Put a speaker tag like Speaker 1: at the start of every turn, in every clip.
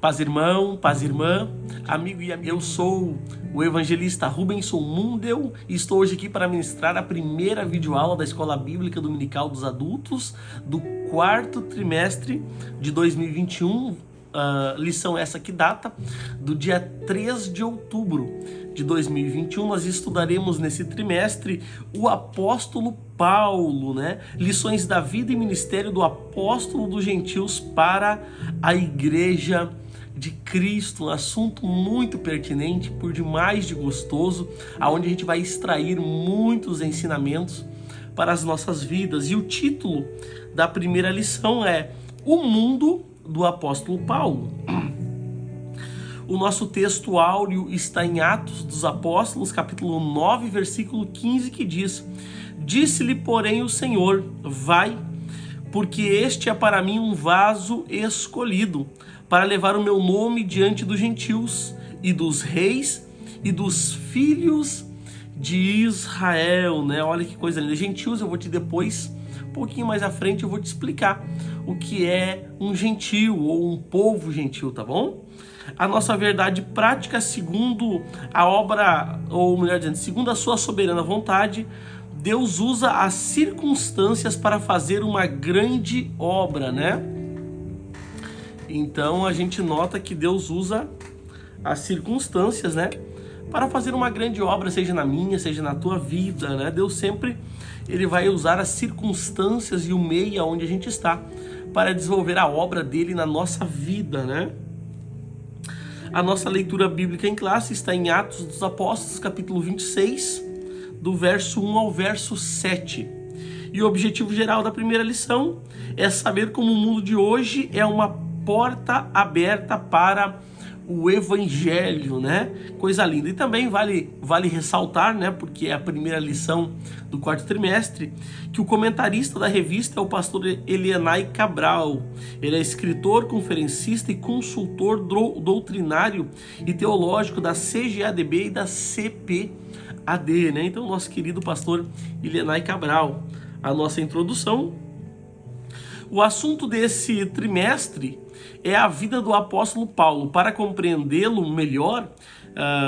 Speaker 1: Paz irmão, paz irmã, amigo e amiga, eu sou o evangelista Rubenson Mundel e estou hoje aqui para ministrar a primeira videoaula da Escola Bíblica Dominical dos Adultos do quarto trimestre de 2021, lição essa que data do dia 3 de outubro de 2021. Nós estudaremos nesse trimestre o apóstolo Paulo, né? Lições da vida e ministério do apóstolo dos gentios para a igreja de Cristo, um assunto muito pertinente, por demais de gostoso, aonde a gente vai extrair muitos ensinamentos para as nossas vidas. E o título da primeira lição é O Mundo do Apóstolo Paulo. O nosso texto áureo está em Atos dos Apóstolos, capítulo 9, versículo 15, que diz: Disse-lhe, porém, o Senhor: vai, porque este é para mim um vaso escolhido, para levar o meu nome diante dos gentios e dos reis e dos filhos de Israel, né? Olha que coisa linda. Gentios, eu vou te depois, um pouquinho mais à frente, eu vou te explicar o que é um gentio ou um povo gentil, tá bom? A nossa verdade prática, segundo a obra, ou melhor dizendo, segundo a sua soberana vontade, Deus usa as circunstâncias para fazer uma grande obra, né? Então a gente nota que Deus usa as circunstâncias, né, para fazer uma grande obra, seja na minha, seja na tua vida, né? Deus sempre ele vai usar as circunstâncias e o meio onde a gente está para desenvolver a obra dele na nossa vida, né? A nossa leitura bíblica em classe está em Atos dos Apóstolos, capítulo 26, do verso 1 ao verso 7. E o objetivo geral da primeira lição é saber como o mundo de hoje é uma porta aberta para o evangelho, né? Coisa linda. E também vale ressaltar, né, porque é a primeira lição do quarto trimestre, que o comentarista da revista é o pastor Elianai Cabral. Ele é escritor, conferencista e consultor doutrinário e teológico da CGADB e da CPAD, né? Então, nosso querido pastor Elianai Cabral. A nossa introdução. O assunto desse trimestre é a vida do apóstolo Paulo. Para compreendê-lo melhor,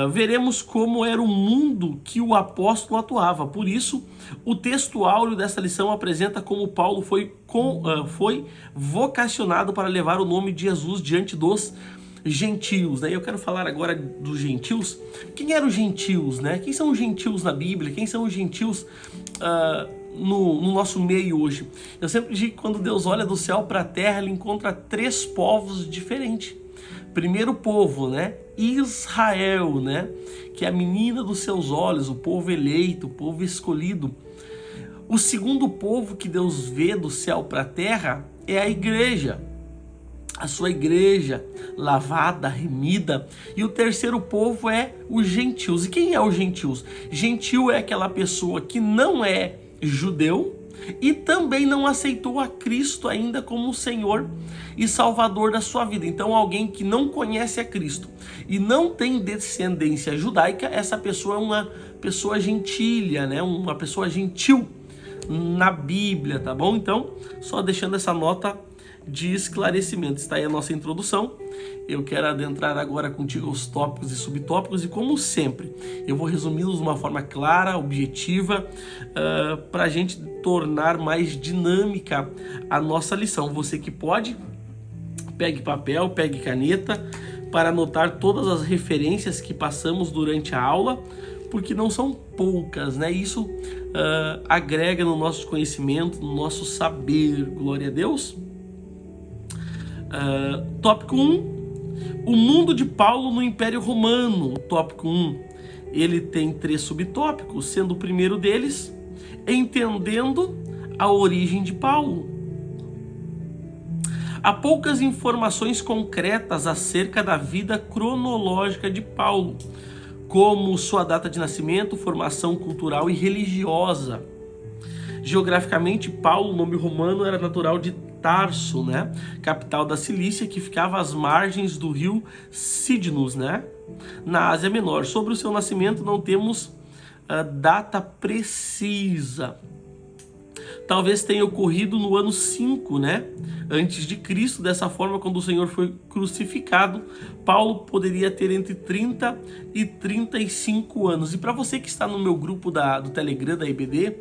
Speaker 1: veremos como era o mundo que o apóstolo atuava. Por isso, o texto áureo dessa lição apresenta como Paulo foi vocacionado para levar o nome de Jesus diante dos gentios, né? Eu quero falar agora dos gentios. Quem eram os gentios, né? Quem são os gentios na Bíblia? Quem são os gentios no nosso meio hoje? Eu sempre digo que quando Deus olha do céu para a terra, ele encontra três povos diferentes. Primeiro povo, né? Israel, né? Que é a menina dos seus olhos, o povo eleito, o povo escolhido. O segundo povo que Deus vê do céu para a terra é a igreja. A sua igreja lavada, remida. E o terceiro povo é os gentios. E quem é os gentios? Gentil é aquela pessoa que não é judeu e também não aceitou a Cristo ainda como Senhor e Salvador da sua vida. Então, alguém que não conhece a Cristo e não tem descendência judaica, essa pessoa é uma pessoa gentilha, né? Uma pessoa gentil na Bíblia, tá bom? Então, só deixando essa nota de esclarecimento. Está aí a nossa introdução. Eu quero adentrar agora contigo aos tópicos e subtópicos e, como sempre, eu vou resumi-los de uma forma clara, objetiva, para a gente tornar mais dinâmica a nossa lição. Você que pode, pegue papel, pegue caneta para anotar todas as referências que passamos durante a aula, porque não são poucas, né? Isso agrega no nosso conhecimento, no nosso saber. Glória a Deus. Tópico 1, o mundo de Paulo no Império Romano. Tópico 1, ele tem 3 subtópicos, sendo o primeiro deles, entendendo a origem de Paulo. Há poucas informações concretas acerca da vida cronológica de Paulo, como sua data de nascimento, formação cultural e religiosa. Geograficamente, Paulo, nome romano, era natural de Tarso, né? Capital da Cilícia, que ficava às margens do rio Cydnus, né? Na Ásia Menor. Sobre o seu nascimento não temos data precisa. talvez tenha ocorrido no ano 5, né? Antes de Cristo. Dessa forma, quando o Senhor foi crucificado, Paulo poderia ter entre 30 e 35 anos. E para você que está no meu grupo do Telegram da IBD,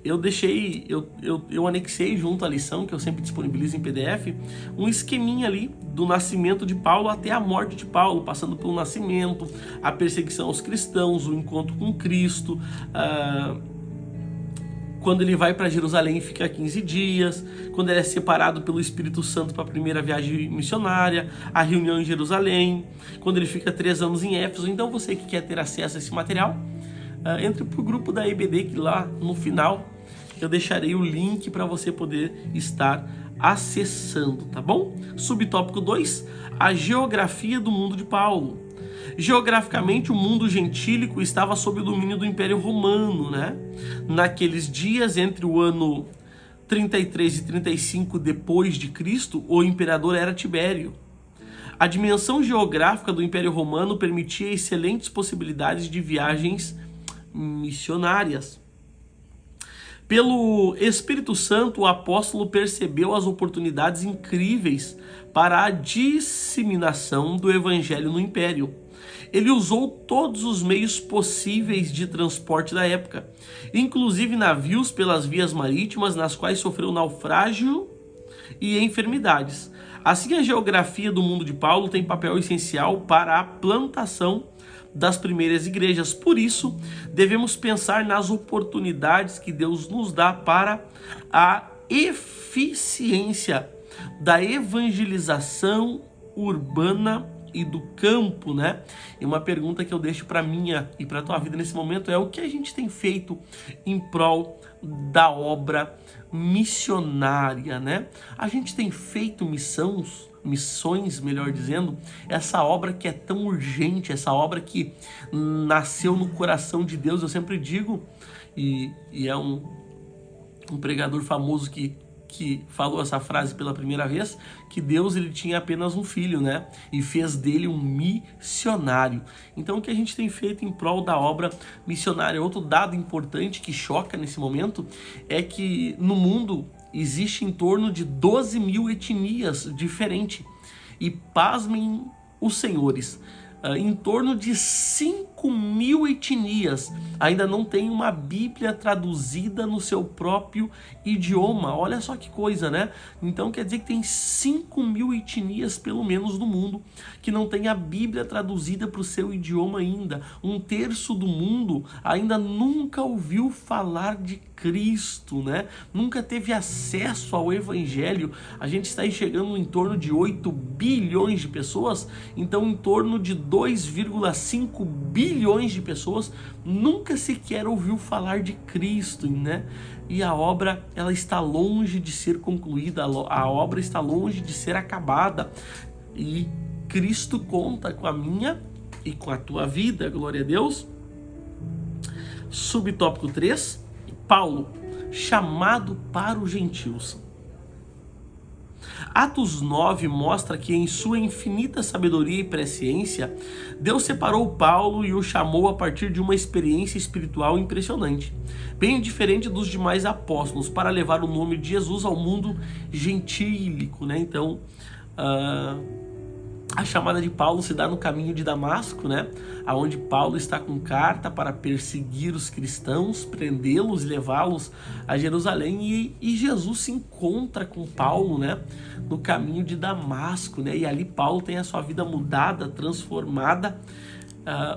Speaker 1: eu anexei junto à lição, que eu sempre disponibilizo em PDF, um esqueminha ali do nascimento de Paulo até a morte de Paulo, passando pelo nascimento, a perseguição aos cristãos, o encontro com Cristo, quando ele vai para Jerusalém e fica 15 dias, quando ele é separado pelo Espírito Santo para a primeira viagem missionária, a reunião em Jerusalém, quando ele fica 3 anos em Éfeso. Então você que quer ter acesso a esse material, entre para o grupo da IBD, que lá no final eu deixarei o link para você poder estar acessando, tá bom? Subtópico 2, a geografia do mundo de Paulo. Geograficamente, o mundo gentílico estava sob o domínio do Império Romano, né? Naqueles dias, entre o ano 33 e 35 depois de Cristo, o imperador era Tibério. A dimensão geográfica do Império Romano permitia excelentes possibilidades de viagens missionárias. Pelo Espírito Santo, o apóstolo percebeu as oportunidades incríveis para a disseminação do evangelho no Império. Ele usou todos os meios possíveis de transporte da época, inclusive navios pelas vias marítimas, nas quais sofreu naufrágio e enfermidades. Assim, a geografia do mundo de Paulo tem papel essencial para a plantação das primeiras igrejas. Por isso, devemos pensar nas oportunidades que Deus nos dá para a eficiência da evangelização urbana e do campo, né? E uma pergunta que eu deixo para minha e para tua vida nesse momento é: o que a gente tem feito em prol da obra missionária, né? A gente tem feito missões, melhor dizendo, essa obra que é tão urgente, essa obra que nasceu no coração de Deus. Eu sempre digo, e é um pregador famoso que falou essa frase pela primeira vez, que Deus ele tinha apenas um filho, né? E fez dele um missionário. Então, o que a gente tem feito em prol da obra missionária? Outro dado importante que choca nesse momento é que no mundo existe em torno de 12 mil etnias diferentes. E pasmem os senhores, em torno de 5 mil etnias ainda não tem uma Bíblia traduzida no seu próprio idioma. Olha só que coisa, né? Então quer dizer que tem 5 mil etnias, pelo menos, no mundo que não tem a Bíblia traduzida para o seu idioma ainda. 1/3 do mundo ainda nunca ouviu falar de Cristo, né? Nunca teve acesso ao Evangelho. A gente está aí chegando em torno de 8 bilhões de pessoas, então em torno de 2,5 bilhões de pessoas nunca sequer ouviu falar de Cristo, né? E a obra, ela está longe de ser concluída, a obra está longe de ser acabada. E Cristo conta com a minha e com a tua vida, glória a Deus. Subtópico 3, Paulo, chamado para os gentios. Atos 9 mostra que em sua infinita sabedoria e presciência, Deus separou Paulo e o chamou a partir de uma experiência espiritual impressionante, bem diferente dos demais apóstolos, para levar o nome de Jesus ao mundo gentílico, né? Então, a chamada de Paulo se dá no caminho de Damasco, né? Onde Paulo está com carta para perseguir os cristãos, prendê-los e levá-los a Jerusalém. E Jesus se encontra com Paulo, né? No caminho de Damasco, né? E ali Paulo tem a sua vida mudada, transformada.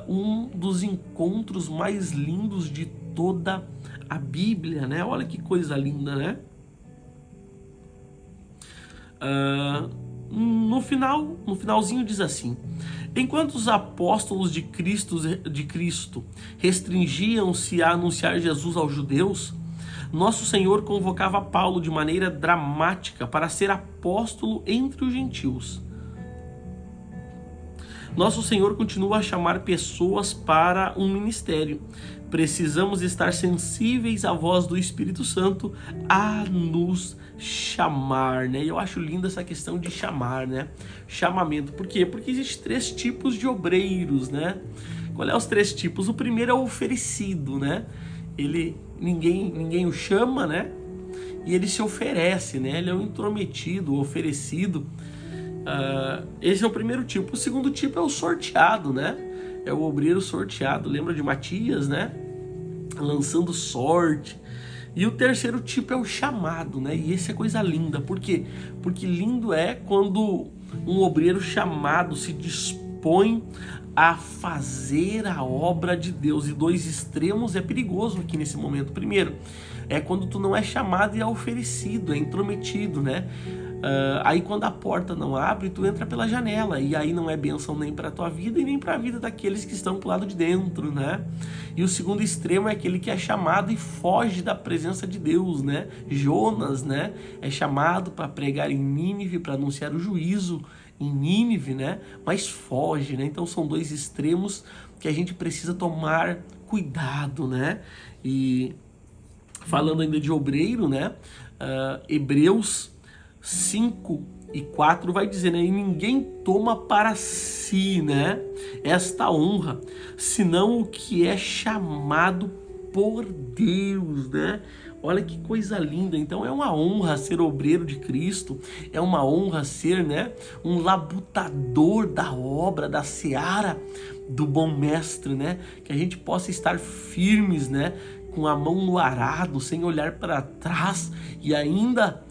Speaker 1: Um dos encontros mais lindos de toda a Bíblia, né? Olha que coisa linda, né? No finalzinho diz assim: enquanto os apóstolos de Cristo restringiam-se a anunciar Jesus aos judeus, nosso Senhor convocava Paulo de maneira dramática para ser apóstolo entre os gentios. Nosso Senhor continua a chamar pessoas para um ministério. Precisamos estar sensíveis à voz do Espírito Santo a nos chamar, né? E eu acho linda essa questão de chamar, né? Chamamento. Por quê? Porque existem 3 tipos de obreiros, né? Qual é os 3 tipos? O primeiro é o oferecido, né? Ninguém o chama, né? e ele se oferece, né? Ele é um intrometido, oferecido. Esse é o primeiro tipo. O segundo tipo é o sorteado, né? É o obreiro sorteado. Lembra de Matias, né? Lançando sorte. E o terceiro tipo é o chamado, né? E esse é coisa linda. Por quê? Porque lindo é quando um obreiro chamado se dispõe a fazer a obra de Deus. E dois extremos é perigoso aqui nesse momento. Primeiro, é quando tu não é chamado e é oferecido, é intrometido, né? Aí quando a porta não abre, tu entra pela janela, e aí não é bênção nem para a tua vida e nem para a vida daqueles que estão pro lado de dentro, né? E o segundo extremo é aquele que é chamado e foge da presença de Deus, né? Jonas, né? É chamado para pregar em Nínive, para anunciar o juízo em Nínive, né? Mas foge, né? Então são dois extremos que a gente precisa tomar cuidado, né? E falando ainda de obreiro, né? Hebreus 5:4 vai dizer, né? E ninguém toma para si, né? Esta honra, senão o que é chamado por Deus, né? Olha que coisa linda. Então é uma honra ser obreiro de Cristo, é uma honra ser, né, um labutador da obra, da seara do bom mestre, né? Que a gente possa estar firmes, né, com a mão no arado, sem olhar para trás, e ainda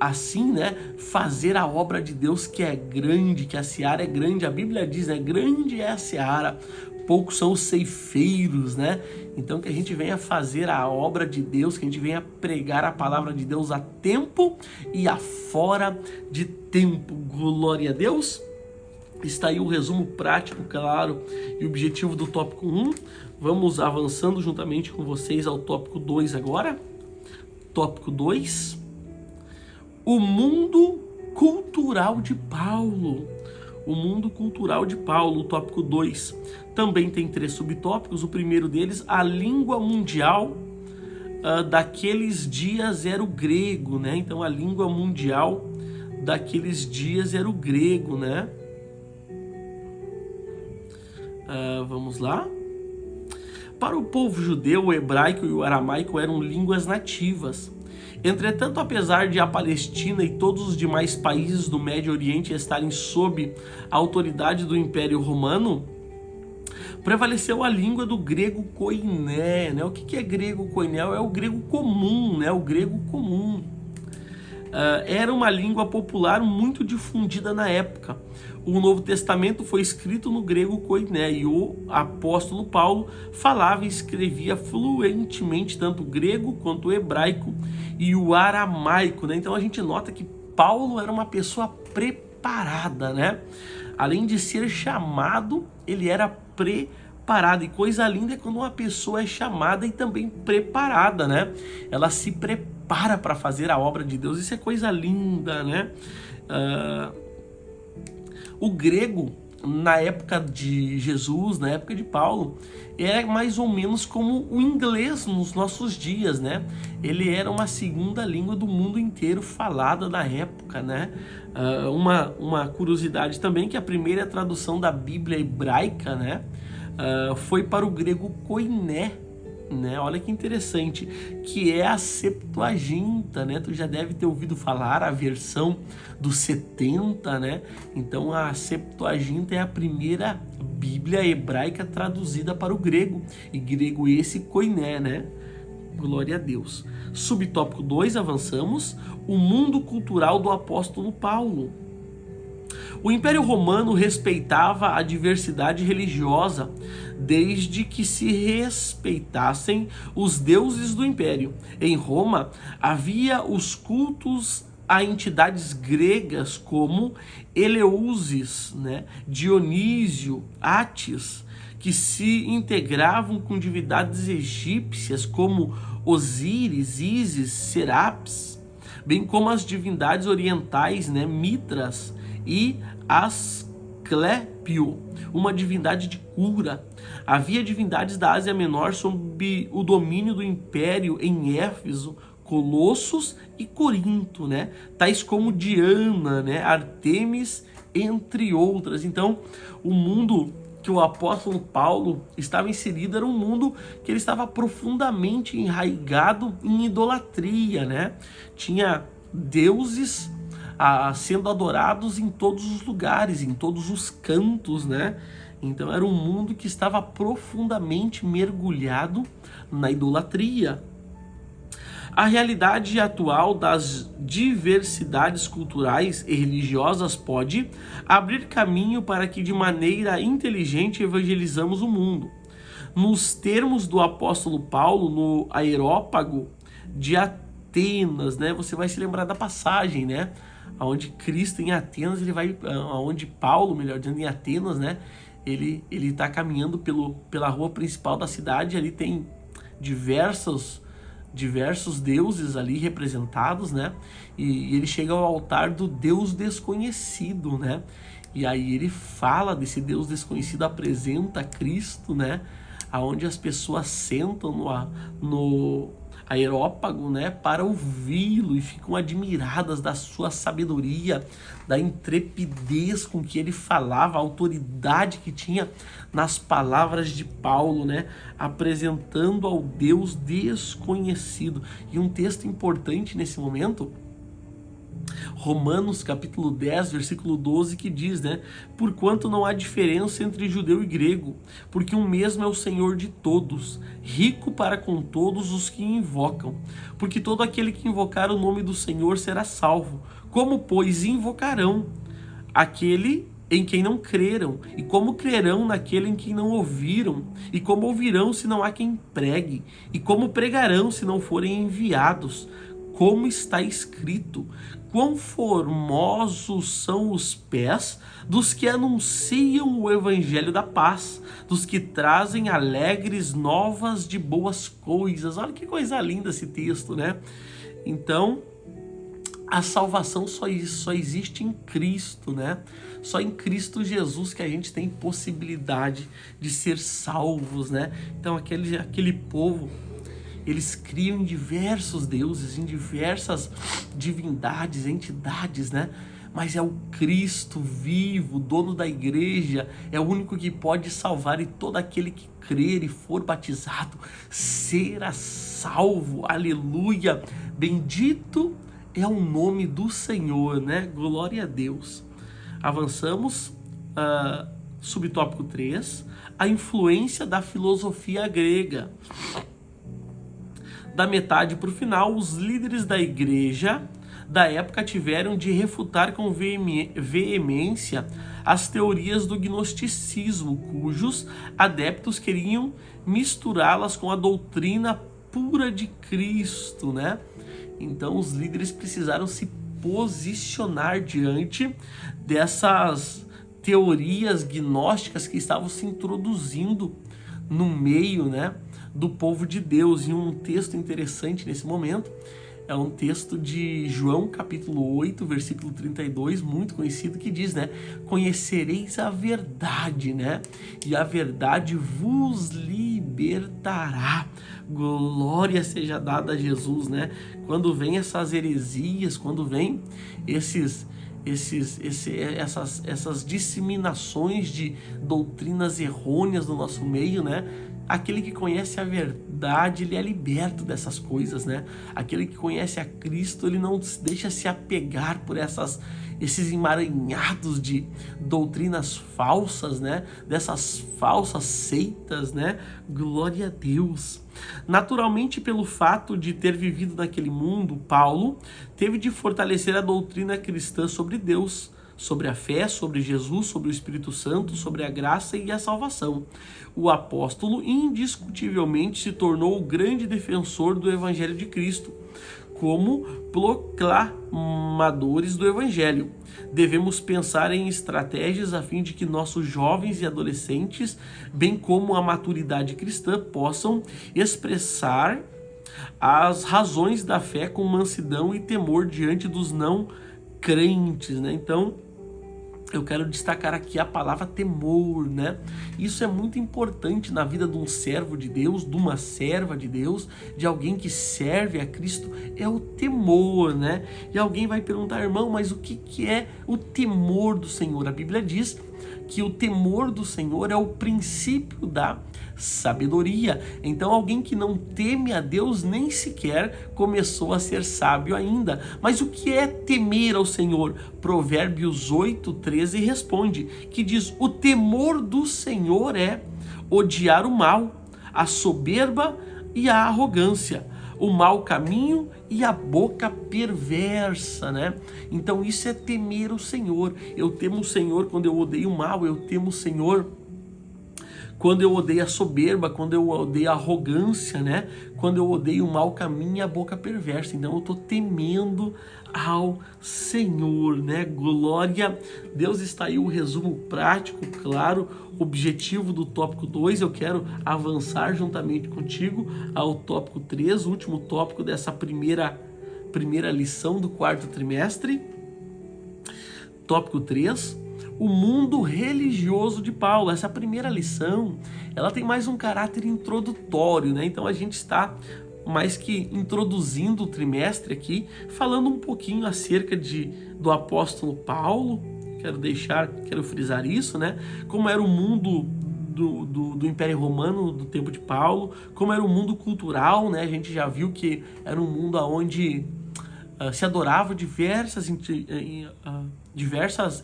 Speaker 1: assim, né, fazer a obra de Deus, que é grande, que a seara é grande. A Bíblia diz, né, grande é a seara, poucos são os ceifeiros, né? Então que a gente venha fazer a obra de Deus, que a gente venha pregar a palavra de Deus a tempo e a fora de tempo. Glória a Deus. Está aí o resumo prático, claro, e objetivo do tópico 1. Vamos avançando juntamente com vocês ao tópico 2 agora. Tópico 2. O mundo cultural de Paulo. O mundo cultural de Paulo, o tópico 2. Também tem 3 subtópicos. O primeiro deles, a língua mundial daqueles dias era o grego, né? Então a língua mundial daqueles dias era o grego, né? Vamos lá. Para o povo judeu, o hebraico e o aramaico eram línguas nativas. Entretanto, apesar de a Palestina e todos os demais países do Médio Oriente estarem sob a autoridade do Império Romano, prevaleceu a língua do grego koiné, né? O que é grego koiné? É o grego comum, né? O grego comum. Era uma língua popular muito difundida na época. O Novo Testamento foi escrito no grego koiné e o apóstolo Paulo falava e escrevia fluentemente tanto o grego quanto o hebraico e o aramaico, né? Então a gente nota que Paulo era uma pessoa preparada, né? Além de ser chamado, ele era preparado. E coisa linda é quando uma pessoa é chamada e também preparada, né? Ela se prepara para fazer a obra de Deus. Isso é coisa linda, né? O grego, na época de Jesus, na época de Paulo, era mais ou menos como o inglês nos nossos dias, né? Ele era uma segunda língua do mundo inteiro falada na época, né? Uma curiosidade também, que a primeira tradução da Bíblia hebraica, né, foi para o grego koiné, né? Olha que interessante, que é a Septuaginta, né? Tu já deve ter ouvido falar a versão dos 70, né? Então a Septuaginta é a primeira Bíblia hebraica traduzida para o grego, e grego esse koiné, né? Glória a Deus. Subtópico 2, avançamos. O mundo cultural do apóstolo Paulo. O Império Romano respeitava a diversidade religiosa, desde que se respeitassem os deuses do Império. Em Roma, havia os cultos a entidades gregas como Eleusis, né, Dionísio, Átis, que se integravam com divindades egípcias como Osíris, Ísis, Serapis, bem como as divindades orientais, né, Mitras e Asclépio, uma divindade de cura. Havia divindades da Ásia Menor sob o domínio do Império em Éfeso, Colossos e Corinto, né? Tais como Diana, né? Artemis, entre outras. Então, o mundo que o apóstolo Paulo estava inserido era um mundo que ele estava profundamente enraizado em idolatria, né? Tinha deuses sendo adorados em todos os lugares, em todos os cantos, né? Então era um mundo que estava profundamente mergulhado na idolatria. A realidade atual das diversidades culturais e religiosas pode abrir caminho para que de maneira inteligente evangelizamos o mundo. Nos termos do apóstolo Paulo, no Areópago de Atenas, né? Você vai se lembrar da passagem, né? Onde Cristo em Atenas, onde Paulo, melhor dizendo, em Atenas, né? Ele está caminhando pela rua principal da cidade, ali tem diversos deuses ali representados, né? E ele chega ao altar do Deus desconhecido, né? E aí ele fala desse Deus desconhecido, apresenta Cristo, né? Aonde as pessoas sentam no Areópago, né? Para ouvi-lo e ficam admiradas da sua sabedoria, da intrepidez com que ele falava, a autoridade que tinha nas palavras de Paulo, né? Apresentando ao Deus desconhecido. E um texto importante nesse momento, Romanos capítulo 10, versículo 12, que diz, né? Porquanto não há diferença entre judeu e grego, porque o mesmo é o Senhor de todos, rico para com todos os que invocam. Porque todo aquele que invocar o nome do Senhor será salvo. Como, pois, invocarão aquele em quem não creram? E como crerão naquele em quem não ouviram? E como ouvirão se não há quem pregue? E como pregarão se não forem enviados? Como está escrito: quão formosos são os pés dos que anunciam o evangelho da paz, dos que trazem alegres novas de boas coisas. Olha que coisa linda esse texto, né? Então, a salvação só existe em Cristo, né? Só em Cristo Jesus que a gente tem possibilidade de ser salvos, né? Então, aquele povo, eles criam em diversos deuses, em diversas divindades, entidades, né? Mas é o Cristo vivo, dono da igreja, é o único que pode salvar, e todo aquele que crer e for batizado será salvo. Aleluia! Bendito é o nome do Senhor, né? Glória a Deus. Avançamos, subtópico 3, a influência da filosofia grega. Da metade para o final, os líderes da igreja da época tiveram de refutar com veemência as teorias do gnosticismo, cujos adeptos queriam misturá-las com a doutrina pura de Cristo, né? Então os líderes precisaram se posicionar diante dessas teorias gnósticas que estavam se introduzindo no meio, né, do povo de Deus. E um texto interessante nesse momento é um texto de João capítulo 8, versículo 32, muito conhecido, que diz, né? Conhecereis a verdade, né? E a verdade vos libertará. Glória seja dada a Jesus, né? Quando vem essas heresias, quando vem essas disseminações de doutrinas errôneas no nosso meio, né? Aquele que conhece a verdade, ele é liberto dessas coisas, né? Aquele que conhece a Cristo, ele não deixa se apegar por esses emaranhados de doutrinas falsas, né? Dessas falsas seitas, né? Glória a Deus. Naturalmente, pelo fato de ter vivido naquele mundo, Paulo teve de fortalecer a doutrina cristã sobre Deus, sobre a fé, sobre Jesus, sobre o Espírito Santo, sobre a graça e a salvação. O apóstolo indiscutivelmente se tornou o grande defensor do Evangelho de Cristo. Como proclamadores do Evangelho, devemos pensar em estratégias a fim de que nossos jovens e adolescentes, bem como a maturidade cristã, possam expressar as razões da fé com mansidão e temor diante dos não crentes, né? Então, eu quero destacar aqui a palavra temor, né? Isso é muito importante na vida de um servo de Deus, de uma serva de Deus, de alguém que serve a Cristo, é o temor, né? E alguém vai perguntar, irmão, mas o que é o temor do Senhor? A Bíblia diz que o temor do Senhor é o princípio da sabedoria. Então alguém que não teme a Deus nem sequer começou a ser sábio ainda. Mas o que é temer ao Senhor? Provérbios 8:13 responde, que diz, o temor do Senhor é odiar o mal, a soberba e a arrogância, o mau caminho e a boca perversa, né? Então isso é temer o Senhor. Eu temo o Senhor quando eu odeio o mal, eu temo o Senhor quando eu odeio a soberba, quando eu odeio a arrogância, né? Quando eu odeio o mau caminho e a boca perversa. Então eu estou temendo ao Senhor, né? Glória. Deus, está aí o resumo prático, claro, objetivo do tópico 2. Eu quero avançar juntamente contigo ao tópico 3, o último tópico dessa primeira lição do quarto trimestre. Tópico 3. O mundo religioso de Paulo. Essa primeira lição, ela tem mais um caráter introdutório, né? Então a gente está mais que introduzindo o trimestre aqui, falando um pouquinho acerca do apóstolo Paulo. Quero frisar isso, né? Como era o mundo do Império Romano do tempo de Paulo, como era o mundo cultural, né? A gente já viu que era um mundo onde se adorava diversas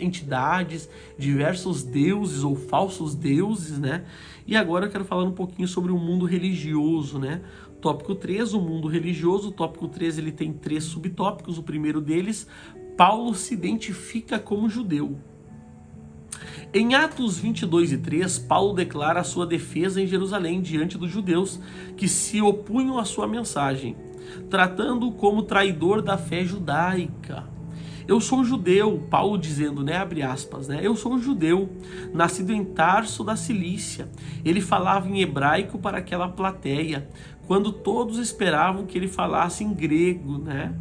Speaker 1: entidades, diversos deuses ou falsos deuses, né? E agora eu quero falar um pouquinho sobre o mundo religioso, né? Tópico 3, o mundo religioso. O tópico 3, ele tem 3 subtópicos. O primeiro deles, Paulo se identifica como judeu. Em Atos 22:3, Paulo declara a sua defesa em Jerusalém diante dos judeus que se opunham à sua mensagem, tratando-o como traidor da fé judaica. Eu sou judeu, Paulo dizendo, né, abre aspas, né? Eu sou judeu, nascido em Tarso da Cilícia. Ele falava em hebraico para aquela plateia, quando todos esperavam que ele falasse em grego, né?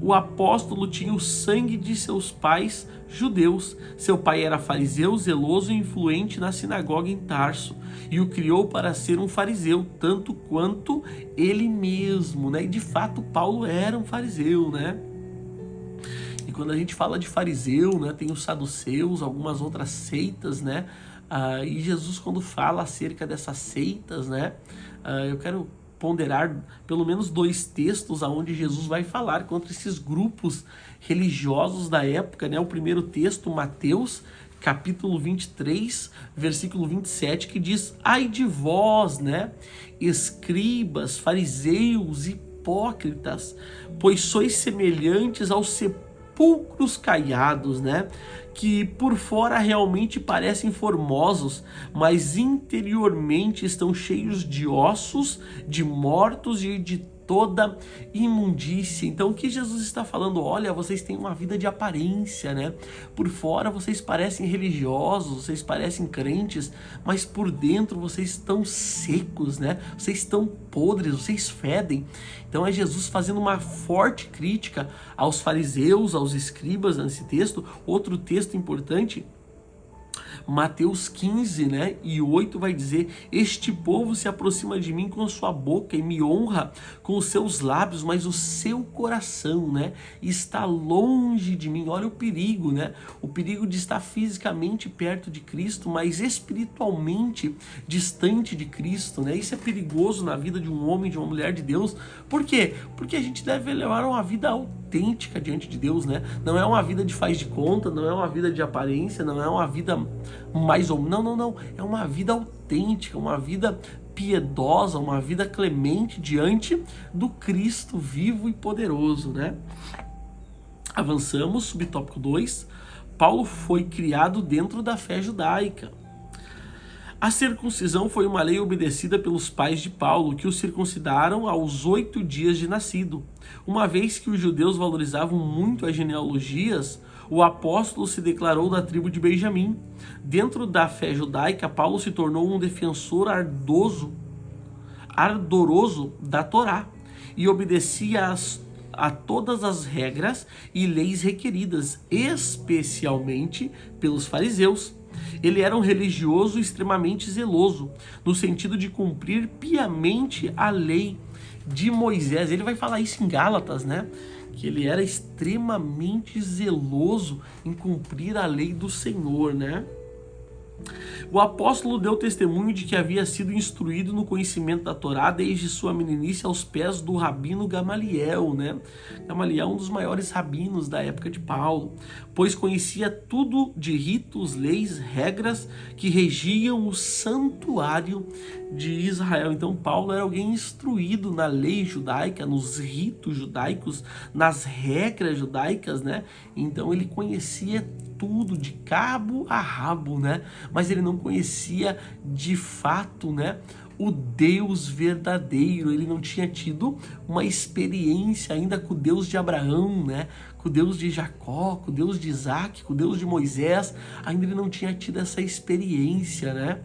Speaker 1: O apóstolo tinha o sangue de seus pais judeus. Seu pai era fariseu, zeloso e influente na sinagoga em Tarso, e o criou para ser um fariseu, tanto quanto ele mesmo, né? E de fato Paulo era um fariseu, né? E quando a gente fala de fariseu, né, tem os saduceus, algumas outras seitas, né? E Jesus, quando fala acerca dessas seitas, né, eu quero ponderar pelo menos 2 textos aonde Jesus vai falar contra esses grupos religiosos da época, né? O primeiro texto, Mateus, capítulo 23, versículo 27, que diz: ai de vós, né, escribas, fariseus, hipócritas, pois sois semelhantes aos sepulcros caiados, né, que por fora realmente parecem formosos, mas interiormente estão cheios de ossos, de mortos e de toda imundícia. Então o que Jesus está falando? Olha, vocês têm uma vida de aparência, né? Por fora vocês parecem religiosos, vocês parecem crentes, mas por dentro vocês estão secos, né? Vocês estão podres, vocês fedem. Então é Jesus fazendo uma forte crítica aos fariseus, aos escribas nesse texto. Outro texto importante, Mateus 15, né, e 8 vai dizer: este povo se aproxima de mim com a sua boca e me honra com os seus lábios, mas o seu coração, né, está longe de mim. Olha o perigo, né? O perigo de estar fisicamente perto de Cristo, mas espiritualmente distante de Cristo, né? Isso é perigoso na vida de um homem, de uma mulher de Deus. Por quê? Porque a gente deve levar uma vida autêntica diante de Deus, né? Não é uma vida de faz de conta, não é uma vida de aparência, não é uma vida mais ou não, é uma vida autêntica, uma vida piedosa, uma vida clemente diante do Cristo vivo e poderoso, né? Avançamos, subtópico 2. Paulo foi criado dentro da fé judaica. A circuncisão foi uma lei obedecida pelos pais de Paulo, que o circuncidaram aos 8 dias de nascido. Uma vez que os judeus valorizavam muito as genealogias, o apóstolo se declarou da tribo de Benjamim. Dentro da fé judaica, Paulo se tornou um defensor ardoroso da Torá e obedecia a todas as regras e leis requeridas, especialmente pelos fariseus. Ele era um religioso extremamente zeloso, no sentido de cumprir piamente a lei de Moisés. Ele vai falar isso em Gálatas, né? Que ele era extremamente zeloso em cumprir a lei do Senhor, né? O apóstolo deu testemunho de que havia sido instruído no conhecimento da Torá desde sua meninice aos pés do rabino Gamaliel, né? Gamaliel, um dos maiores rabinos da época de Paulo, pois conhecia tudo de ritos, leis, regras que regiam o santuário de Israel. Então Paulo era alguém instruído na lei judaica, nos ritos judaicos, nas regras judaicas, né? Então ele conhecia tudo de cabo a rabo, né? Mas ele não conhecia de fato, né, o Deus verdadeiro. Ele não tinha tido uma experiência ainda com o Deus de Abraão, né? Com o Deus de Jacó, com o Deus de Isaac, com o Deus de Moisés. Ainda ele não tinha tido essa experiência, né?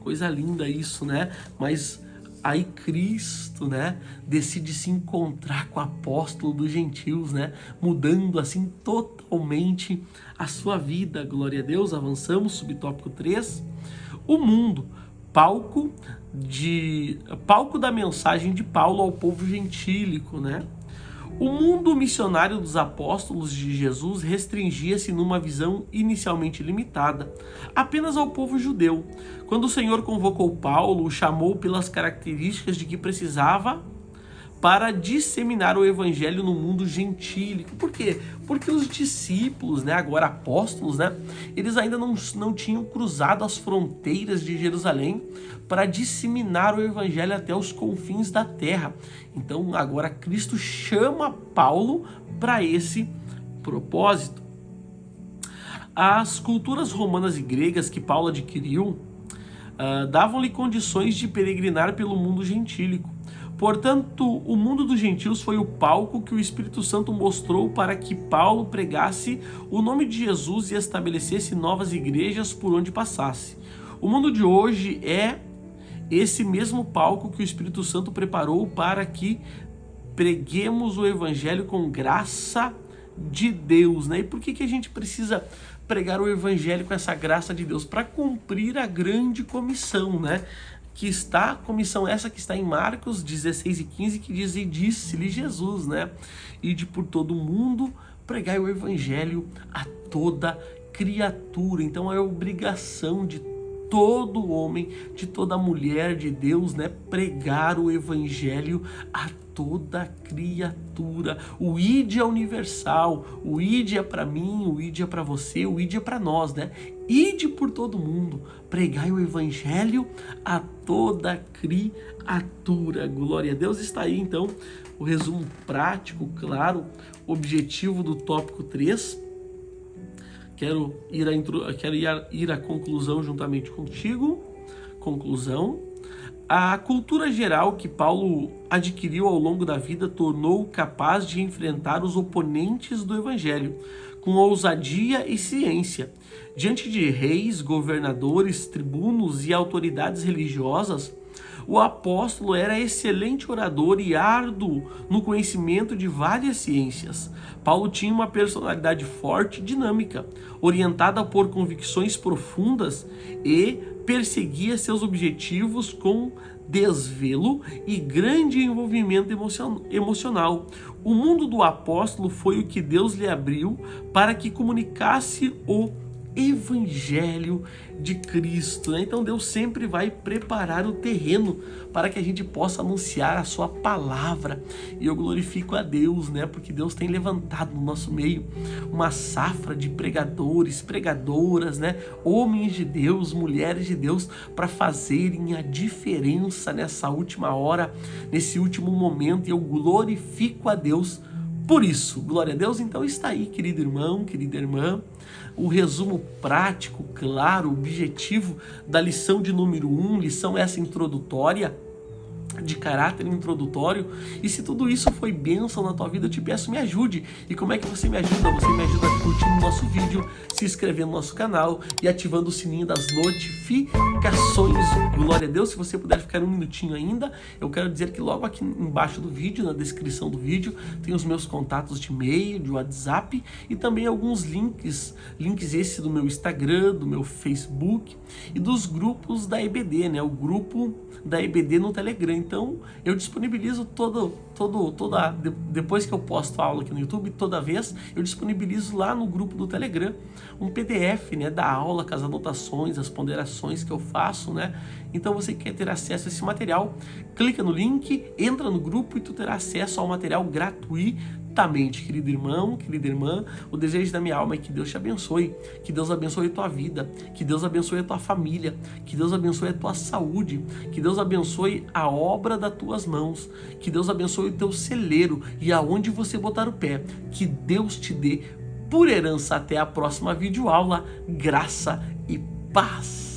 Speaker 1: Coisa linda isso, né? Mas aí Cristo, né, decide se encontrar com o apóstolo dos gentios, né, mudando assim totalmente a sua vida. Glória a Deus. Avançamos, subtópico 3. O mundo, palco da mensagem de Paulo ao povo gentílico, né? O mundo missionário dos apóstolos de Jesus restringia-se numa visão inicialmente limitada apenas ao povo judeu. Quando o Senhor convocou Paulo, o chamou pelas características de que precisava para disseminar o evangelho no mundo gentílico. Por quê? Porque os discípulos, né, agora apóstolos, né, eles ainda não tinham cruzado as fronteiras de Jerusalém para disseminar o evangelho até os confins da terra. Então agora Cristo chama Paulo para esse propósito. As culturas romanas e gregas que Paulo adquiriu davam-lhe condições de peregrinar pelo mundo gentílico. Portanto, o mundo dos gentios foi o palco que o Espírito Santo mostrou para que Paulo pregasse o nome de Jesus e estabelecesse novas igrejas por onde passasse. O mundo de hoje é esse mesmo palco que o Espírito Santo preparou para que preguemos o evangelho com graça de Deus, né? E por que a gente precisa pregar o evangelho com essa graça de Deus? Para cumprir a grande comissão, né? Comissão essa que está em Marcos 16 e 15, que diz: e disse-lhe Jesus, né? Ide por todo o mundo, pregai o evangelho a toda criatura. Então é obrigação de todo homem, de toda mulher de Deus, né, pregar o evangelho a toda criatura. O ide é universal, o ide é para mim, o ide é para você, o ide é para nós, né? Ide por todo mundo, pregai o evangelho a toda criatura. Glória a Deus. Está aí então o resumo prático, claro, objetivo do tópico 3. Quero ir à conclusão juntamente contigo. Conclusão. A cultura geral que Paulo adquiriu ao longo da vida tornou-o capaz de enfrentar os oponentes do evangelho com ousadia e ciência. Diante de reis, governadores, tribunos e autoridades religiosas, o apóstolo era excelente orador e árduo no conhecimento de várias ciências. Paulo tinha uma personalidade forte e dinâmica, orientada por convicções profundas, e perseguia seus objetivos com desvelo e grande envolvimento emocional. O mundo do apóstolo foi o que Deus lhe abriu para que comunicasse o evangelho de Cristo, né? Então Deus sempre vai preparar o terreno para que a gente possa anunciar a sua palavra. E eu glorifico a Deus, né? Porque Deus tem levantado no nosso meio uma safra de pregadores, pregadoras, né? Homens de Deus, mulheres de Deus, para fazerem a diferença nessa última hora, nesse último momento. E eu glorifico a Deus por isso. Glória a Deus. Então está aí, querido irmão, querida irmã, o resumo prático, claro, objetivo da lição de número 1, lição essa introdutória. de caráter introdutório. E se tudo isso foi bênção na tua vida, eu te peço, me ajude. E como é que você me ajuda? Você me ajuda curtindo o nosso vídeo, se inscrevendo no nosso canal e ativando o sininho das notificações. Glória a Deus. Se você puder ficar um minutinho ainda, eu quero dizer que logo aqui embaixo do vídeo, na descrição do vídeo, tem os meus contatos de e-mail, de WhatsApp e também alguns links esse do meu Instagram, do meu Facebook e dos grupos da EBD, né? O grupo da EBD no Telegram. Então eu disponibilizo depois que eu posto a aula aqui no YouTube, toda vez eu disponibilizo lá no grupo do Telegram um PDF, né, da aula, com as anotações, as ponderações que eu faço, né? Então você quer ter acesso a esse material, clica no link, entra no grupo e tu terá acesso ao material gratuitamente, querido irmão, querida irmã. O desejo da minha alma é que Deus te abençoe, que Deus abençoe a tua vida, que Deus abençoe a tua família, que Deus abençoe a tua saúde, que Deus abençoe a obra das tuas mãos, que Deus abençoe o teu celeiro e aonde você botar o pé, que Deus te dê por herança. Até a próxima videoaula, graça e paz.